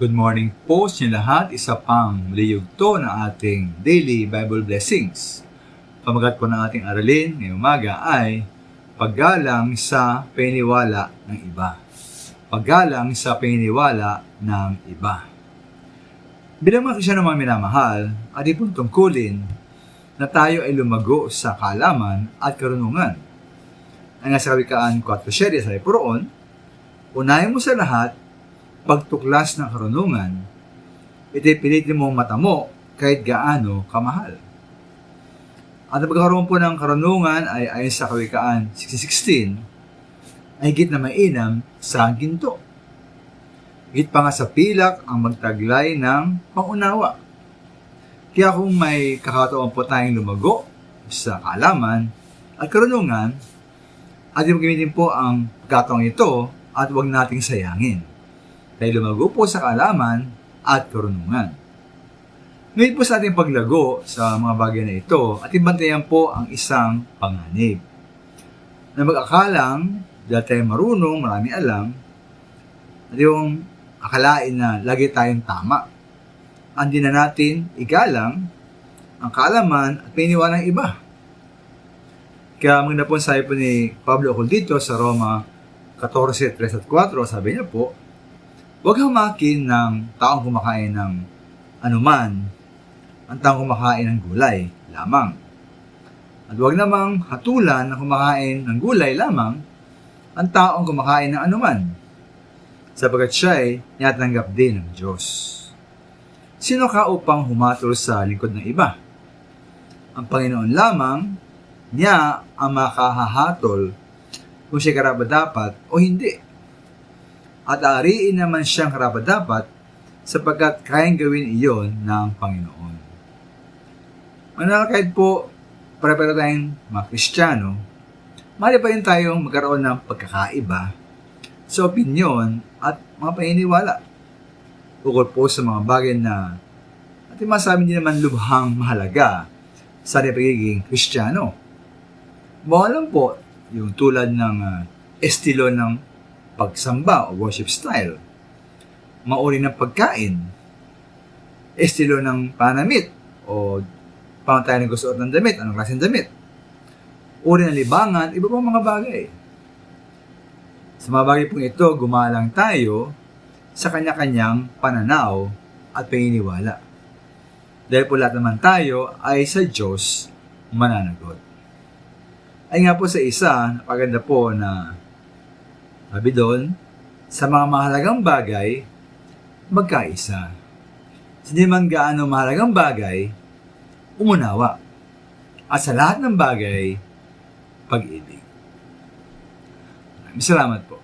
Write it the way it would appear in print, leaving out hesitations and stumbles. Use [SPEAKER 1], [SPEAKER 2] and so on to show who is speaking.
[SPEAKER 1] Good morning po sa inyo lahat. Isa pang liyugto ng ating daily Bible blessings. Pamagat po ng ating aralin ngayong umaga ay paggalang sa paniniwala ng iba. Paggalang sa paniniwala ng iba. Bilang mga Kristiyano mga minamahal, ating pong tungkulin na tayo ay lumago sa kaalaman at karunungan. Ang nasa Kawikaan 4:7 sabi po roon, unahin mo sa lahat pagtuklas ng karunungan, ito'y pilitin mong matamo kahit gaano kamahal. At ang pagkakaroon po ng karunungan ay ayon sa Kawikaan 16:16 ay higit na mainam sa ginto. Higit pa nga sa pilak ang magtaglay ng pangunawa. Kaya kung may kakataon po tayong lumago sa kaalaman at karunungan, ating gamitin po ang pagkataong ito at huwag nating sayangin. Dahil lumago po sa kaalaman at karunungan. Ngayon po sa ating paglago sa mga bagay na ito, ating bantayan po ang isang panganib. Na mag-akalang, dahil tayo marunong, marami alam, at yung akalain na lagi tayong tama. Hindi na natin igalang ang kaalaman at paniniwala ng iba. Kaya maganda po sabi po ni Pablo dito sa Roma 14:3-4, sabi niya po, huwag hamakin ng taong kumakain ng anuman, ang taong kumakain ng gulay lamang. At huwag namang hatulan na kumakain ng gulay lamang ang taong kumakain ng anuman, sapagkat siya ay tinatanggap din ng Diyos. Sino ka upang humatol sa lingkod ng iba? Ang Panginoon lamang, niya ang makahahatol kung siya karapat-dapat o hindi. At aariin naman siyang karapat-dapat sapagkat kayang gawin iyon ng Panginoon. Manalakad po, para tayong mga Kristiyano, mali pa rin tayong magkaroon ng pagkakaiba sa opinyon at mga paniniwala. Ukol po sa mga bagay na ating masabi din naman lubhang mahalaga sa ating pagiging Kristiyano. Bawal lang po yung tulad ng estilo ng pagsamba o worship style, mauri ng pagkain, estilo ng panamit o paano tayo nagsusuot ng damit, anong klaseng damit, uri ng libangan, iba pang mga bagay. Sa mga bagay pong ito, gumalang tayo sa kanya-kanyang pananaw at paniniwala. Dahil po lahat naman tayo ay sa Diyos mananagot. Ay nga po sa isa, napaganda po na sabi doon, sa mga mahalagang bagay, magkaisa. Sa di man gaano mahalagang bagay, umunawa. At sa lahat ng bagay, pag-ibig. Maraming salamat po.